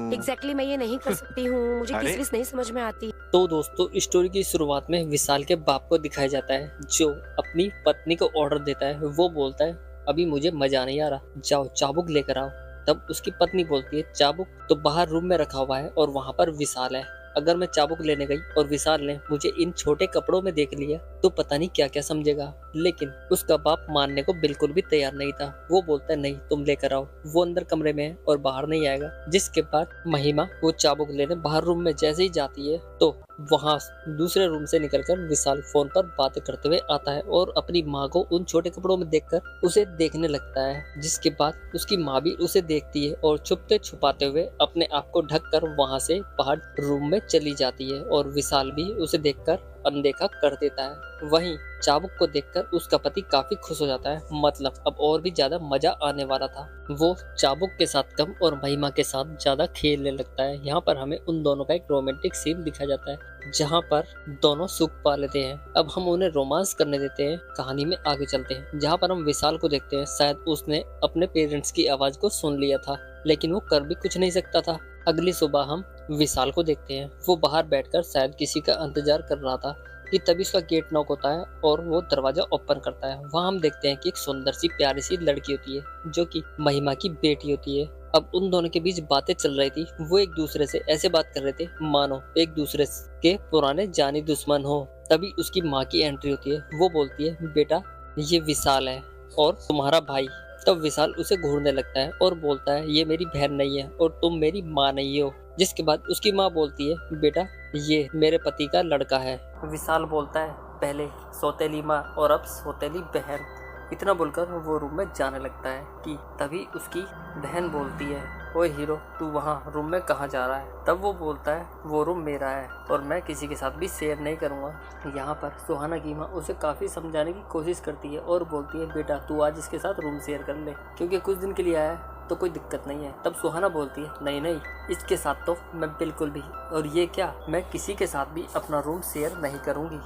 Exactly मैं ये नहीं कर सकती हूँ, मुझे अरे किस नहीं समझ में आती। तो दोस्तों, स्टोरी की शुरुआत में विशाल के बाप को दिखाया जाता है, जो अपनी पत्नी को ऑर्डर देता है। वो बोलता है, अभी मुझे मजा नहीं आ रहा, जाओ चाबुक लेकर आओ। तब उसकी पत्नी बोलती है, चाबुक तो बाहर रूम में रखा हुआ है और वहां पर विशाल है। अगर मैं चाबुक लेने गई और विशाल ने मुझे इन छोटे कपड़ों में देख लिया तो पता नहीं क्या क्या समझेगा। लेकिन उसका बाप मानने को बिल्कुल भी तैयार नहीं था। वो बोलता है, नहीं तुम लेकर आओ। वो अंदर कमरे में है और बाहर नहीं आएगा। जिसके बाद महिमा वो चाबुक लेने बाहर रूम में जैसे ही जाती है तो वहां दूसरे रूम से निकलकर विशाल फोन पर बातें करते हुए आता है और अपनी माँ को उन छोटे कपड़ों में देखकर उसे देखने लगता है। जिसके बाद उसकी माँ भी उसे देखती है और छुपते छुपाते हुए अपने आप को ढककर वहां से बाहर रूम में चली जाती है और विशाल भी उसे देखकर अनदेखा कर देता है। वहीं चाबुक को देखकर उसका पति काफी खुश हो जाता है, मतलब अब और भी ज्यादा मजा आने वाला था। वो चाबुक के साथ कम और महिमा के साथ ज्यादा खेलने लगता है। यहाँ पर हमें उन दोनों का एक रोमांटिक सीन दिखाया जाता है जहाँ पर दोनों सुख पा लेते हैं। अब हम उन्हें रोमांस करने देते हैं। कहानी में आगे चलते हैं जहाँ पर हम विशाल को देखते हैं। शायद उसने अपने पेरेंट्स की आवाज को सुन लिया था, लेकिन वो कर भी कुछ नहीं सकता था। अगली सुबह हम विशाल को देखते हैं। वो बाहर बैठकर शायद किसी का इंतजार कर रहा था कि तभी उसका गेट नॉक होता है और वो दरवाजा ओपन करता है। वहाँ हम देखते हैं कि एक सुंदर सी प्यारी सी लड़की होती है जो कि महिमा की बेटी होती है। अब उन दोनों के बीच बातें चल रही थी। वो एक दूसरे से ऐसे बात कर रहे थे मानो एक दूसरे के पुराने जानी दुश्मन हो। तभी उसकी माँ की एंट्री होती है। वो बोलती है, बेटा ये विशाल है और तुम्हारा भाई। तब विशाल उसे घूरने लगता है और बोलता है, ये मेरी बहन नहीं है और तुम मेरी माँ नहीं हो। जिसके बाद उसकी माँ बोलती है, बेटा ये मेरे पति का लड़का है। विशाल बोलता है, पहले सौतेली माँ और अब सौतेली बहन। इतना बोलकर वो रूम में जाने लगता है कि तभी उसकी बहन बोलती है, ओए हीरो तू वहाँ रूम में कहाँ जा रहा है। तब वो बोलता है, वो रूम मेरा है और मैं किसी के साथ भी शेयर नहीं करूँगा। यहाँ पर सुहाना की माँ उसे काफ़ी समझाने की कोशिश करती है और बोलती है, बेटा तू आज इसके साथ रूम शेयर कर ले, क्योंकि कुछ दिन के लिए आया है तो कोई दिक्कत नहीं है। तब सुहाना बोलती है, नहीं नहीं इसके साथ तो मैं बिल्कुल भी, और ये क्या, मैं किसी के साथ भी अपना रूम शेयर नहीं करूँगी।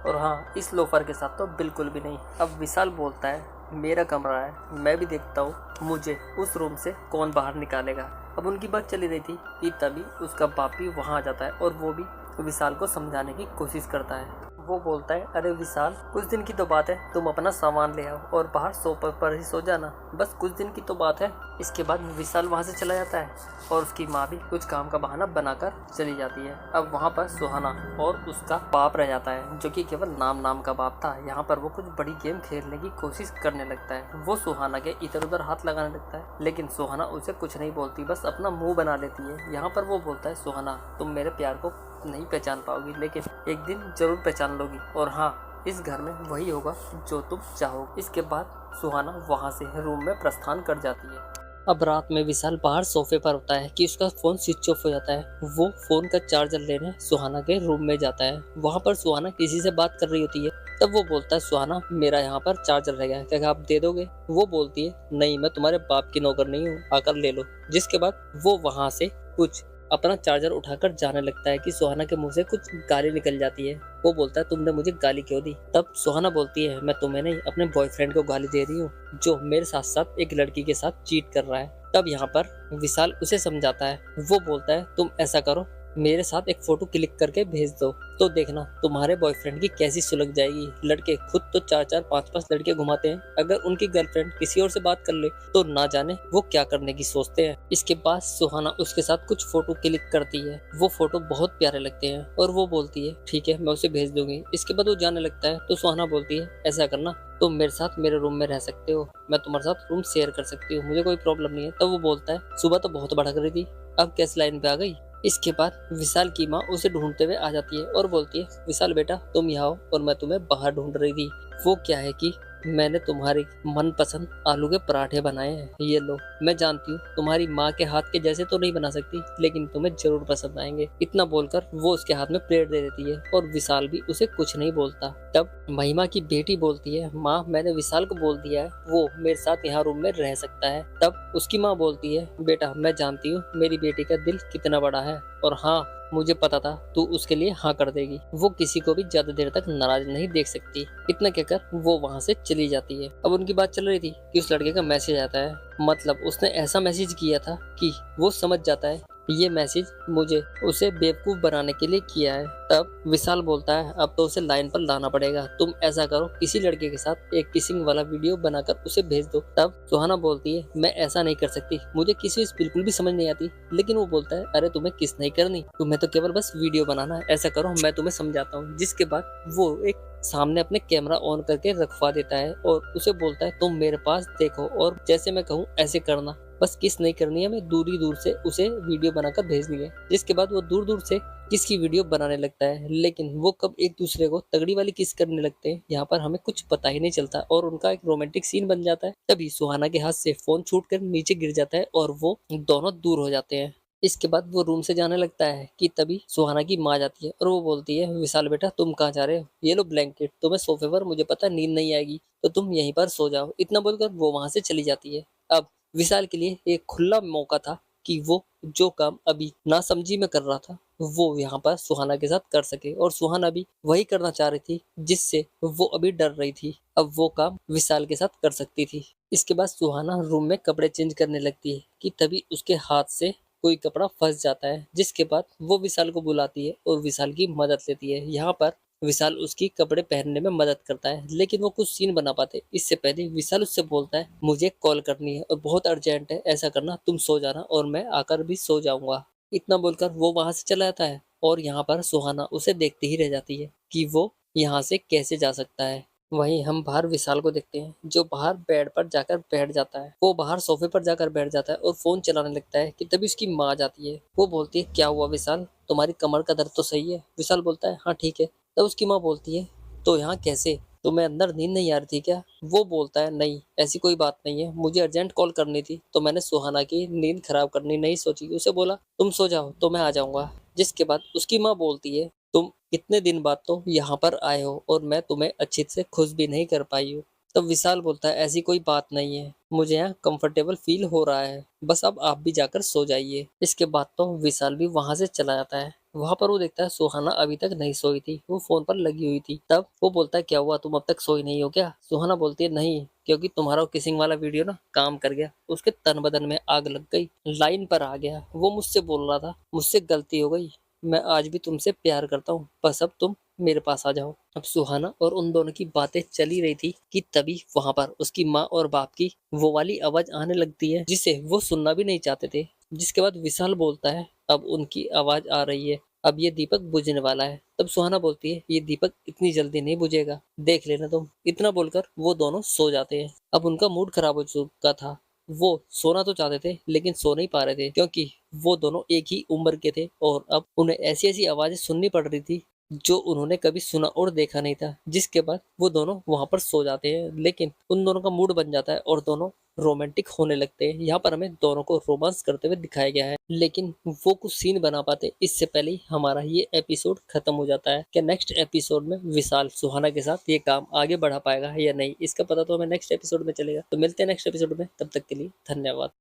और हाँ, इस लोफर के साथ तो बिल्कुल भी नहीं। अब विशाल बोलता है, मेरा कमरा है, मैं भी देखता हूँ मुझे उस रूम से कौन बाहर निकालेगा। अब उनकी बात चली रही थी कि तभी उसका बाप भी वहाँ आ जाता है और वो भी विशाल को समझाने की कोशिश करता है। वो बोलता है, अरे विशाल कुछ दिन की तो बात है, तुम अपना सामान ले आओ और बाहर सोफे पर ही सो जाना, बस कुछ दिन की तो बात है। इसके बाद विशाल वहाँ से चला जाता है और उसकी माँ भी कुछ काम का बहाना बनाकर चली जाती है। अब वहाँ पर सुहाना और उसका बाप रह जाता है, जो कि केवल नाम का बाप था। यहाँ पर वो कुछ बड़ी गेम खेलने की कोशिश करने लगता है। वो सुहाना के इधर उधर हाथ लगाने लगता है, लेकिन सुहाना उसे कुछ नहीं बोलती, बस अपना मुंह बना लेती है। यहाँ पर वो बोलता है, सुहाना तुम मेरे प्यार को नहीं पहचान पाओगी, लेकिन एक दिन जरूर पहचान लोगी, और हाँ इस घर में वही होगा जो तुम चाहोगे। इसके बाद सुहाना वहाँ से रूम में प्रस्थान कर जाती है। अब रात में विशाल बाहर सोफे पर होता है कि उसका फोन स्विच ऑफ हो जाता है। वो फोन का चार्जर लेने सुहाना के रूम में जाता है। वहाँ पर सुहाना किसी से बात कर रही होती है। तब वो बोलता है, सुहाना मेरा यहाँ पर चार्जर रह गया है, क्या आप दे दोगे। वो बोलती है, नहीं मैं तुम्हारे बाप की नौकर नहीं हूँ, आकर ले लो। जिसके बाद वो वहाँ से कुछ अपना चार्जर उठाकर जाने लगता है कि सुहाना के मुंह से कुछ गाली निकल जाती है। वो बोलता है, तुमने मुझे गाली क्यों दी। तब सुहाना बोलती है, मैं तुम्हें नहीं अपने बॉयफ्रेंड को गाली दे रही हूँ, जो मेरे साथ साथ एक लड़की के साथ चीट कर रहा है। तब यहाँ पर विशाल उसे समझाता है। वो बोलता है, तुम ऐसा करो, मेरे साथ एक फोटो क्लिक करके भेज दो, तो देखना तुम्हारे बॉयफ्रेंड की कैसी सुलग जाएगी। लड़के खुद तो 4-4 5-5 लड़के घुमाते हैं, अगर उनकी गर्लफ्रेंड किसी और से बात कर ले तो ना जाने वो क्या करने की सोचते हैं। इसके बाद सुहाना उसके साथ कुछ फोटो क्लिक करती है। वो फोटो बहुत प्यारे लगते हैं और वो बोलती है, ठीक है मैं उसे भेज दूंगी। इसके बाद वो जाने लगता है तो सुहाना बोलती है, ऐसा करना तुम मेरे साथ मेरे रूम में रह सकते हो, मैं तुम्हारे साथ रूम शेयर कर सकती हूँ, मुझे कोई प्रॉब्लम नहीं है। तब वो बोलता है, सुबह तो बहुत भड़क रही थी, अब कैस लाइन पे आ गई। इसके बाद विशाल की माँ उसे ढूंढते हुए आ जाती है और बोलती है, विशाल बेटा तुम यहाँ आओ और मैं तुम्हें बाहर ढूंढ रही थी। वो क्या है कि मैंने तुम्हारे मनपसंद आलू के पराठे बनाए हैं, ये लो। मैं जानती हूँ तुम्हारी माँ के हाथ के जैसे तो नहीं बना सकती, लेकिन तुम्हें जरूर पसंद आएंगे। इतना बोलकर वो उसके हाथ में प्लेट दे देती है और विशाल भी उसे कुछ नहीं बोलता। तब महिमा की बेटी बोलती है, माँ मैंने विशाल को बोल दिया है, वो मेरे साथ यहाँ रूम में रह सकता है। तब उसकी माँ बोलती है, बेटा मैं जानती हूँ मेरी बेटी का दिल कितना बड़ा है, और हाँ मुझे पता था तू उसके लिए हाँ कर देगी। वो किसी को भी ज्यादा देर तक नाराज नहीं देख सकती। इतना कहकर वो वहाँ से चली जाती है। अब उनकी बात चल रही थी कि उस लड़के का मैसेज आता है, मतलब उसने ऐसा मैसेज किया था कि वो समझ जाता है ये मैसेज मुझे उसे बेवकूफ बनाने के लिए किया है। तब विशाल बोलता है अब तो उसे लाइन पर लाना पड़ेगा, तुम ऐसा करो किसी लड़के के साथ एक किसिंग वाला वीडियो बनाकर उसे भेज दो। तब सुहाना बोलती है मैं ऐसा नहीं कर सकती, मुझे किसी बिल्कुल भी समझ नहीं आती। लेकिन वो बोलता है अरे तुम्हें किस नहीं करनी, तुम्हें तो केवल बस वीडियो बनाना है, ऐसा करो मैं तुम्हें समझाता हूँ। जिसके बाद वो एक सामने अपने कैमरा ऑन करके रखवा देता है और उसे बोलता है तुम मेरे पास देखो और जैसे मैं कहूँ ऐसे करना, बस किस नहीं करनी है, मैं दूर से उसे वीडियो बनाकर भेजनी है। जिसके बाद वो दूर से किस की वीडियो बनाने लगता है, लेकिन वो कब एक दूसरे को तगड़ी वाली किस करने लगते हैं यहाँ पर हमें कुछ पता ही नहीं चलता और उनका एक रोमांटिक सीन बन जाता है। तभी सुहाना के हाथ से फोन छूटकर नीचे गिर जाता है और वो दोनों दूर हो जाते हैं। इसके बाद वो रूम से जाने लगता है कि तभी सुहाना की माँ जाती है और वो बोलती है विशाल बेटा तुम कहाँ जा रहे हो, ये लो ब्लैंकेट, तुम्हें सोफे पर मुझे पता नींद नहीं आएगी तो तुम यहीं पर सो जाओ। इतना बोलकर वो वहां से चली जाती है। अब विशाल के लिए एक खुला मौका था कि वो जो काम अभी नासमझी में कर रहा था वो यहाँ पर सुहाना के साथ कर सके और सुहाना भी वही करना चाह रही थी जिससे वो अभी डर रही थी। अब वो काम विशाल के साथ कर सकती थी। इसके बाद सुहाना रूम में कपड़े चेंज करने लगती है कि तभी उसके हाथ से कोई कपड़ा फंस जाता है। जिसके बाद वो विशाल को बुलाती है और विशाल की मदद लेती है। यहाँ पर विशाल उसकी कपड़े पहनने में मदद करता है लेकिन वो कुछ सीन बना पाते इससे पहले विशाल उससे बोलता है मुझे कॉल करनी है और बहुत अर्जेंट है, ऐसा करना तुम सो जाना और मैं आकर भी सो जाऊंगा। इतना बोलकर वो वहां से चला जाता है और यहाँ पर सुहाना उसे देखते ही रह जाती है कि वो यहाँ से कैसे जा सकता है। वहीं हम बाहर विशाल को देखते हैं जो बाहर बेड पर जाकर बैठ जाता है। वो बाहर सोफे पर जाकर बैठ जाता है और फोन चलाने लगता है कि तभी उसकी माँ जाती है। वो बोलती है क्या हुआ विशाल, तुम्हारी कमर का दर्द तो सही है? विशाल बोलता है हाँ ठीक है। तब उसकी माँ बोलती है तो यहाँ कैसे, तुम्हें अंदर नींद नहीं आ रही थी क्या? वो बोलता है नहीं ऐसी कोई बात नहीं है, मुझे अर्जेंट कॉल करनी थी तो मैंने सुहाना की नींद खराब करनी नहीं सोची। उसे बोला तुम सो जाओ तो मैं आ जाऊंगा। जिसके बाद उसकी माँ बोलती है तुम इतने दिन बाद तो यहाँ पर आए हो और मैं तुम्हें अच्छे से खुश भी नहीं कर पाई हूँ। तब विशाल बोलता है ऐसी कोई बात नहीं है, मुझे यहाँ कंफर्टेबल फील हो रहा है, बस अब आप भी जाकर सो जाइए। इसके बाद तो विशाल भी वहां से चला जाता है। वहां पर वो देखता है सुहाना अभी तक नहीं सोई थी, वो फोन पर लगी हुई थी। तब वो बोलता है क्या हुआ, तुम अब तक सोई नहीं हो क्या? सुहाना बोलती है नहीं, क्योंकि तुम्हारा किसिंग वाला वीडियो ना काम कर गया, उसके तन बदन में आग लग गई, लाइन पर आ गया। वो मुझसे बोल रहा था मुझसे गलती हो गई, मैं आज भी तुमसे प्यार करता हूँ, बस अब तुम मेरे पास आ जाओ। अब सुहाना और उन दोनों की बातें चली रही थी कि तभी वहां पर उसकी माँ और बाप की वो वाली आवाज आने लगती है जिसे वो सुनना भी नहीं चाहते थे। जिसके बाद विशाल बोलता है अब उनकी आवाज आ रही है, अब ये दीपक बुझने वाला है। तब सुहाना बोलती है ये दीपक इतनी जल्दी नहीं बुझेगा, देख लेना तुम। इतना बोलकर वो दोनों सो जाते हैं। अब उनका मूड खराब हो चुका था, वो सोना तो चाहते थे लेकिन सो नहीं पा रहे थे क्योंकि वो दोनों एक ही उम्र के थे और अब उन्हें ऐसी ऐसी आवाजें सुननी पड़ रही थी जो उन्होंने कभी सुना और देखा नहीं था। जिसके बाद वो दोनों वहां पर सो जाते हैं लेकिन उन दोनों का मूड बन जाता है और दोनों रोमांटिक होने लगते हैं। यहाँ पर हमें दोनों को रोमांस करते हुए दिखाया गया है लेकिन वो कुछ सीन बना पाते इससे पहले ही हमारा ये एपिसोड खत्म हो जाता है। क्या नेक्स्ट एपिसोड में विशाल सुहाना के साथ ये काम आगे बढ़ा पाएगा या नहीं, इसका पता तो हमें नेक्स्ट एपिसोड में चलेगा। तो मिलते हैं नेक्स्ट एपिसोड में, तब तक के लिए धन्यवाद।